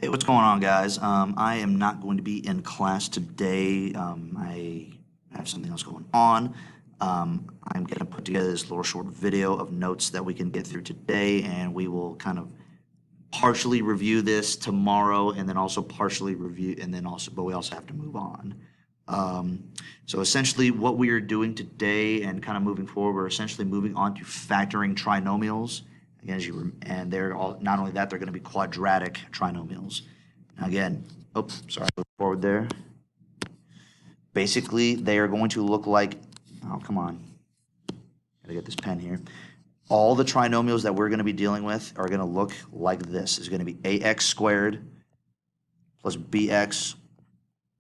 Hey, what's going on, guys? I am not going to be in class today. I have something else going on. I'm going to put together this little short video of notes that we can get through today, and we will kind of partially review this tomorrow, and then also partially review, and then also, but we also have to move on. So essentially, what we are doing today and kind of moving forward, we're essentially moving on to factoring trinomials. Again, and they're all, not only that, they're going to be quadratic trinomials. Now again, sorry, move forward there. Basically, they are going to look like, oh, come on. Gotta get this pen here. All the trinomials that we're going to be dealing with are going to look like this. It's going to be ax squared plus bx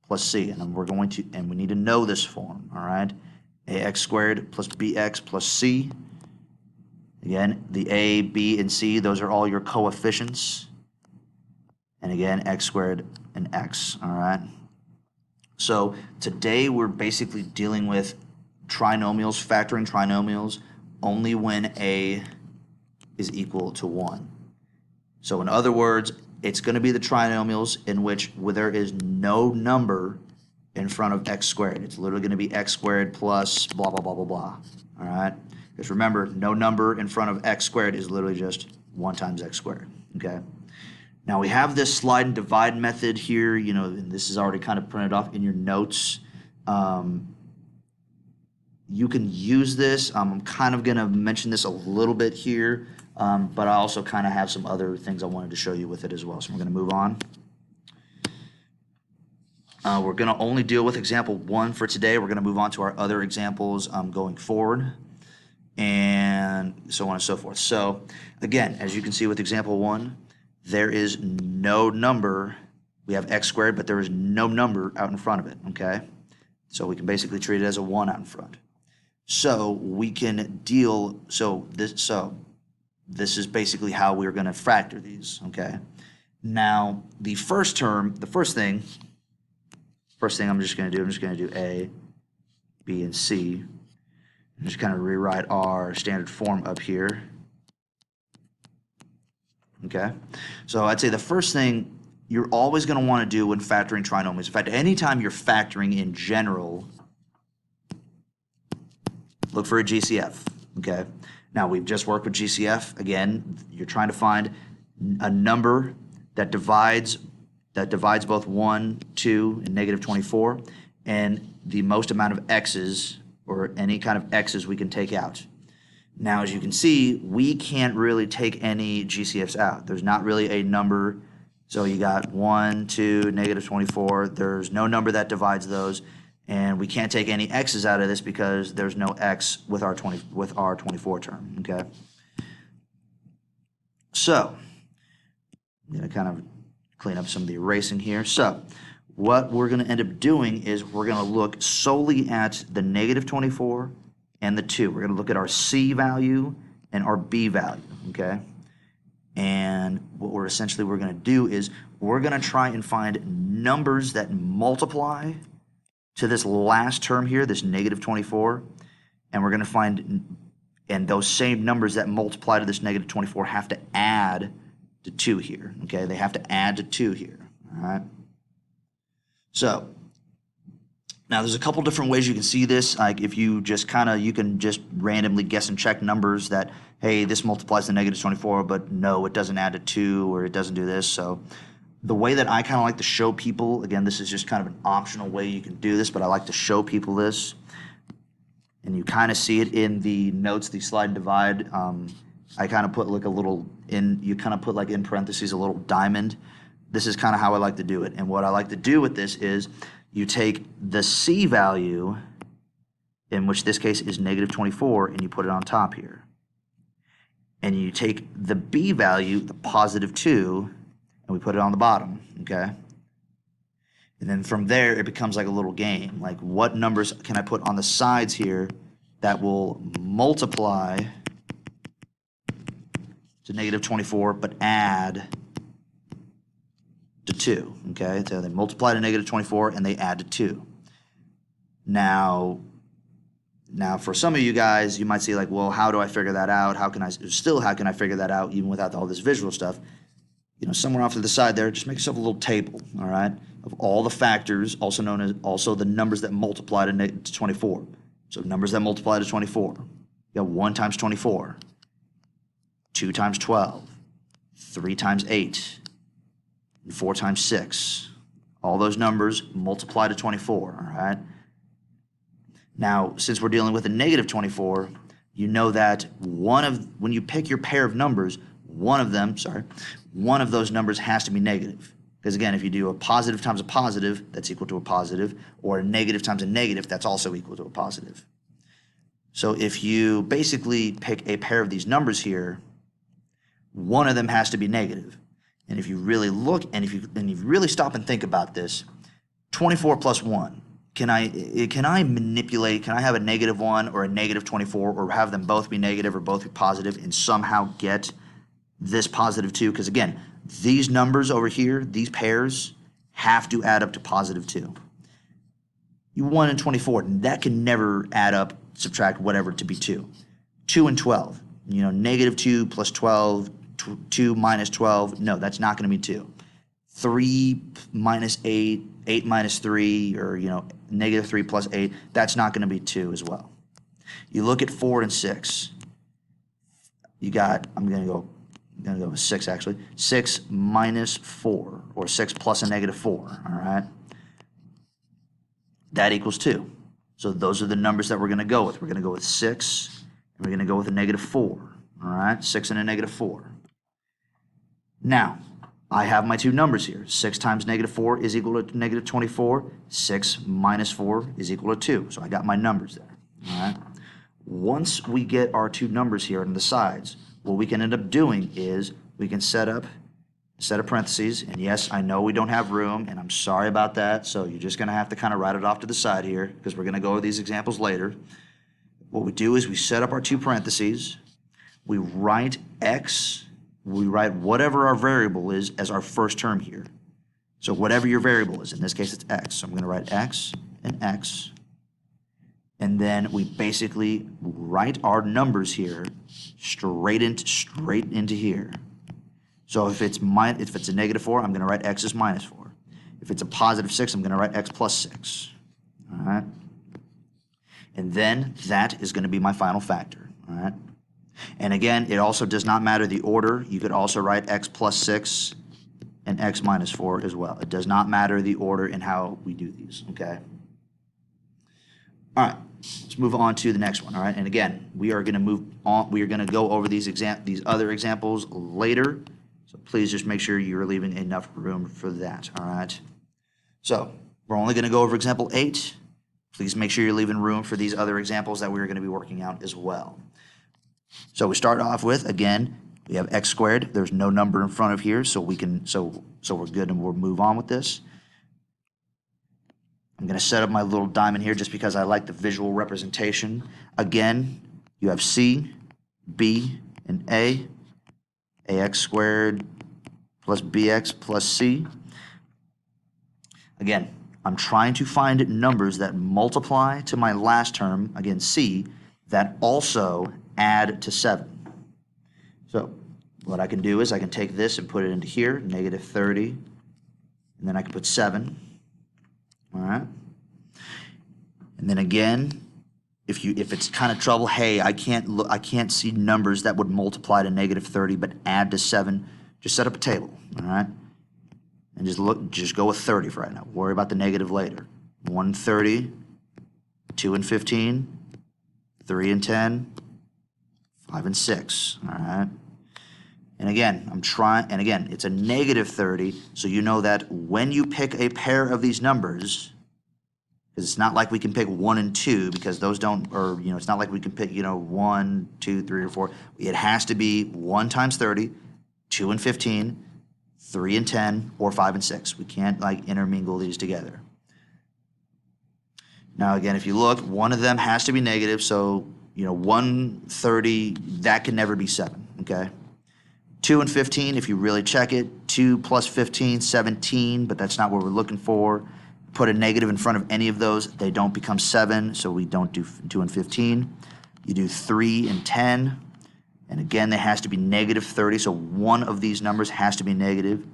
plus c. And we're going to, and we need to know this form, all right? Ax squared plus bx plus c. Again, the a, b, and c, those are all your coefficients. And again, x squared and x, all right? So today we're basically dealing with trinomials, factoring trinomials, only when a is equal to 1. So in other words, it's going to be the trinomials in which where there is no number in front of x squared. It's literally going to be x squared plus blah, blah, blah, blah, blah, all right? Because remember, no number in front of x squared is literally just 1 times x squared, okay? Now we have this slide and divide method here, you know, and this is already kind of printed off in your notes. You can use this. I'm kind of going to mention this a little bit here, but I also kind of have some other things I wanted to show you with it as well. So we're going to move on. We're going to only deal with example 1 for today. We're going to move on to our other examples going forward, and so on and so forth. So again, as you can see with example 1, there is no number. We have x squared, but there is no number out in front of it, okay? So we can basically treat it as a 1 out in front. So we can deal, so this is basically how we're going to factor these, okay? Now, the first thing I'm just going to do A, B, and C. And just kind of rewrite our standard form up here. Okay? So I'd say the first thing you're always going to want to do when factoring trinomials, in fact, anytime you're factoring in general, look for a GCF, okay? Now, we've just worked with GCF. Again, you're trying to find a number that divides both 1, 2, and negative 24, and the most amount of x's, or any kind of x's we can take out. Now, as you can see, we can't really take any GCFs out. There's not really a number. So you got 1, 2, negative 24. There's no number that divides those. And we can't take any x's out of this because there's no x with our 24 term, okay? So I'm going to kind of clean up some of the erasing here. So what we're going to end up doing is we're going to look solely at the negative 24 and the 2. We're going to look at our c value and our b value, okay? And what we're going to do is we're going to try and find numbers that multiply to this last term here, this negative 24, and we're going to find, and those same numbers that multiply to this negative 24 have to add to 2 here, okay? They have to add to 2 here, all right? So now there's a couple different ways you can see this. Like if you just you can just randomly guess and check numbers that, hey, this multiplies to negative 24, but no, it doesn't add to 2, or it doesn't do this. So the way that I kind of like to show people, again, this is just kind of an optional way you can do this, but I like to show people this, and you kind of see it in the notes, the slide and divide. I kind of put like a little you kind of put like in parentheses a little diamond. This is kind of how I like to do it. And what I like to do with this is you take the c value, in which this case is negative 24, and you put it on top here. And you take the b value, the positive 2, and we put it on the bottom, okay? And then from there, it becomes like a little game. Like, what numbers can I put on the sides here that will multiply to negative 24, but add to 2, okay? So they multiply to negative 24, and they add to 2. Now, for some of you guys, you might say like, well, how do I figure that out? How can I figure that out even without all this visual stuff? somewhere off to the side there, just make yourself a little table, all right, of all the factors, also known as also the numbers that multiply to 24. So numbers that multiply to 24. You got 1 times 24, 2 times 12, 3 times 8, and 4 times 6. All those numbers multiply to 24, all right? Now, since we're dealing with a negative 24, you know that when you pick your pair of numbers, one of those numbers has to be negative. Because again, if you do a positive times a positive, that's equal to a positive, or a negative times a negative, that's also equal to a positive. So if you basically pick a pair of these numbers here, one of them has to be negative. And if you really look, and if you really stop and think about this, 24 plus 1, can I manipulate, can I have a negative 1 or a negative 24, or have them both be negative or both be positive and somehow get this positive 2? Because again, these numbers over here, these pairs, have to add up to positive 2. You 1 and 24, that can never add up, subtract whatever to be 2. 2 and 12, negative 2 plus 12, 2 minus 12, no, that's not going to be 2. 3 minus 8, 8 minus 3, or negative 3 plus 8, that's not going to be 2 as well. You look at 4 and 6. You got, I'm going to go with 6 actually. 6 minus 4, or 6 plus a negative 4, all right? That equals 2. So those are the numbers that we're going to go with. We're going to go with 6, and we're going to go with a negative 4, all right? 6 and a negative 4. Now, I have my two numbers here. 6 times negative 4 is equal to negative 24. 6 minus 4 is equal to 2. So I got my numbers there. All right. Once we get our two numbers here on the sides, what we can end up doing is we can set up a set of parentheses. And yes, I know we don't have room, and I'm sorry about that. So you're just going to have to kind of write it off to the side here, because we're going to go over these examples later. What we do is we set up our two parentheses. We write x. We write whatever our variable is as our first term here. So whatever your variable is, in this case it's x. So I'm going to write x and x. And then we basically write our numbers here straight into here. So if it's a negative 4, I'm going to write x as minus 4. If it's a positive 6, I'm going to write x plus 6. All right? And then that is going to be my final factor. All right? And again, it also does not matter the order. You could also write x plus 6 and x minus 4 as well. It does not matter the order in how we do these, okay? All right, let's move on to the next one, all right? And again, we are going to move on. We are going to go over these other examples later, so please just make sure you're leaving enough room for that, all right? So we're only going to go over example 8. Please make sure you're leaving room for these other examples that we're going to be working out as well. So we start off with, again, we have x squared. There's no number in front of here, so we're good, and we'll move on with this. I'm going to set up my little diamond here just because I like the visual representation. Again, you have c, b, and a. Ax squared plus bx plus c. Again, I'm trying to find numbers that multiply to my last term, again, c, that also add to 7. So what I can do is I can take this and put it into here, negative 30, and then I can put 7. All right. And then again, if it's kind of trouble, hey, I can't see numbers that would multiply to negative 30 but add to 7, just set up a table, all right? And just go with 30 for right now. Worry about the negative later. 1 30, 2 and 15, 3 and 10, 5 and 6, all right? And again, it's a negative 30, so you know that when you pick a pair of these numbers, because it's not like we can pick 1 and 2, because those don't, or, it's not like we can pick, 1, 2, 3, or 4. It has to be 1 times 30, 2 and 15, 3 and 10, or 5 and 6. We can't, intermingle these together. Now, again, if you look, one of them has to be negative, so 130, that can never be 7, okay? 2 and 15, if you really check it, 2 plus 15, 17, but that's not what we're looking for. Put a negative in front of any of those, they don't become 7, so we don't do 2 and 15. You do 3 and 10, And again, there has to be negative 30, so one of these numbers has to be negative.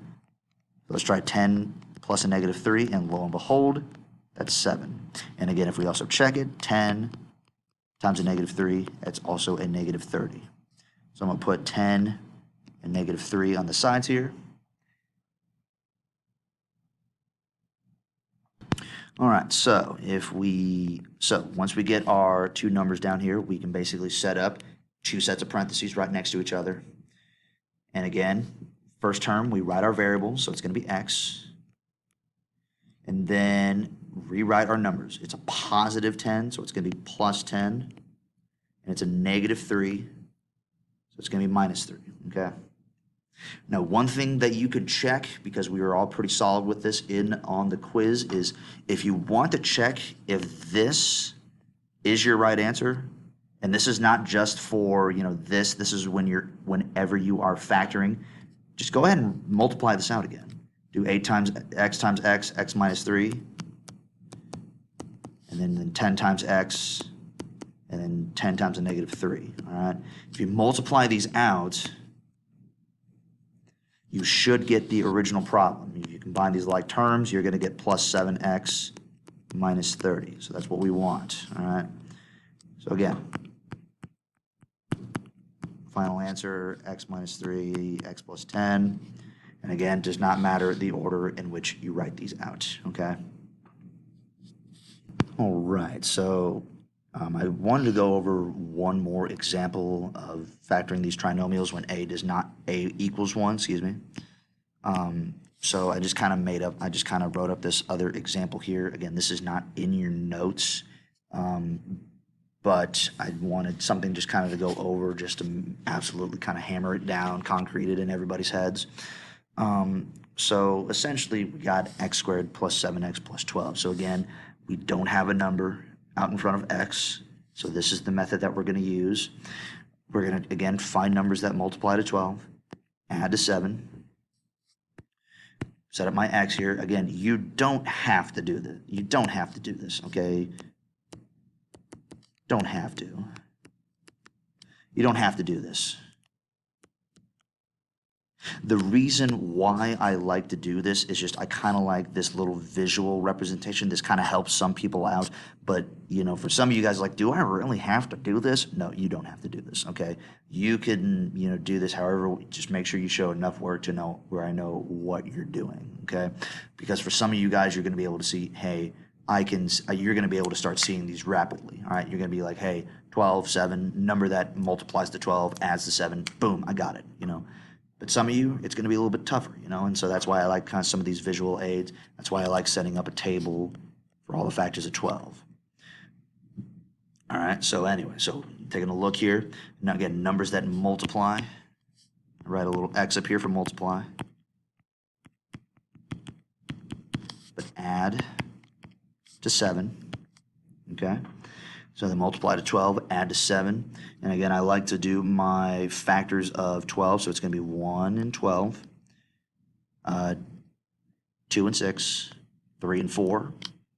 Let's try 10 plus a negative 3, and lo and behold, that's 7. And again, if we also check it, 10 times a negative 3, that's also a negative 30. So I'm going to put 10 and negative 3 on the sides here. All right, so once we get our two numbers down here, we can basically set up two sets of parentheses right next to each other. And again, first term, we write our variables, so it's going to be x. And then rewrite our numbers. It's a positive 10, so it's going to be plus 10. And it's a negative 3, so it's going to be minus 3, okay? Now, one thing that you could check, because we were all pretty solid with this on the quiz, is if you want to check if this is your right answer, and this is not just for, this is whenever you are factoring, just go ahead and multiply this out again. Do 8 times x, x minus 3, and then 10 times x, and then 10 times a negative 3, all right? If you multiply these out, you should get the original problem. If you combine these like terms, you're going to get plus 7x minus 30. So that's what we want, all right? So again, final answer, x minus 3, x plus 10. And again, does not matter the order in which you write these out, okay? All right, so I wanted to go over one more example of factoring these trinomials when a equals 1, excuse me. So I just kind of wrote up this other example here. Again, this is not in your notes, but I wanted something just kind of to go over, just to absolutely kind of hammer it down, concrete it in everybody's heads. So essentially, we got x squared plus 7x plus 12. So again, we don't have a number out in front of x, so this is the method that we're going to use. We're going to, again, find numbers that multiply to 12, add to 7, set up my x here. Again, you don't have to do this. You don't have to do this, okay? Don't have to. You don't have to do this. The reason why I like to do this is just I kind of like this little visual representation. This kind of helps some people out. But, for some of you guys, like, do I really have to do this? No, you don't have to do this, okay? You can, do this however, just make sure you show enough work to know where I know what you're doing, okay? Because for some of you guys, you're going to be able to see, hey, you're going to be able to start seeing these rapidly, all right? You're going to be like, hey, 12, 7, number that multiplies to 12, adds to 7, boom, I got it, But some of you, it's going to be a little bit tougher, and so that's why I like kind of some of these visual aids. That's why I like setting up a table for all the factors of 12. All right, so anyway, taking a look here. Now again, numbers that multiply. I write a little x up here for multiply. But add to 7, okay? So they multiply to 12, add to 7. And again, I like to do my factors of 12, so it's going to be 1 and 12, 2 and 6, 3 and 4,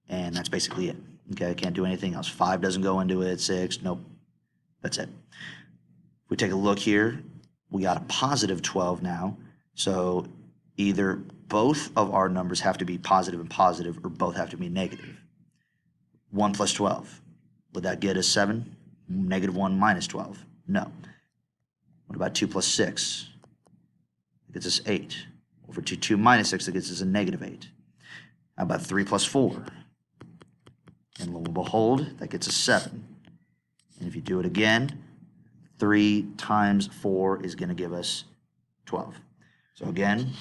and that's basically it. Okay, I can't do anything else. 5 doesn't go into it, 6, nope, that's it. If we take a look here, we got a positive 12 now, so either both of our numbers have to be positive and positive, or both have to be negative. 1 plus 12. Would that get us 7? Negative 1 minus 12? No. What about 2 plus 6? It gets us 8. Over to 2 minus 6, that gets us a negative 8. How about 3 plus 4? And lo and behold, that gets us 7. And if you do it again, 3 times 4 is going to give us 12. So again,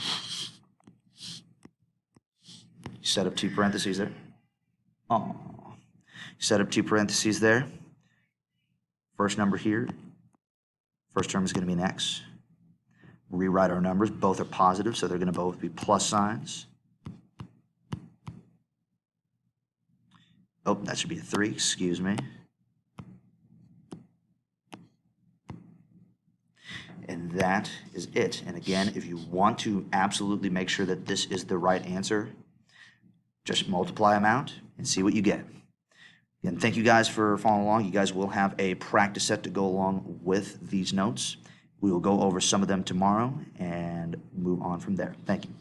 you set up 2 parentheses there. Oh. Set up 2 parentheses there. First number here, first term is going to be an x. Rewrite our numbers. Both are positive, so they're going to both be plus signs. Oh, that should be a 3, excuse me. And that is it. And again, if you want to absolutely make sure that this is the right answer, just multiply them out and see what you get. Again, thank you guys for following along. You guys will have a practice set to go along with these notes. We will go over some of them tomorrow and move on from there. Thank you.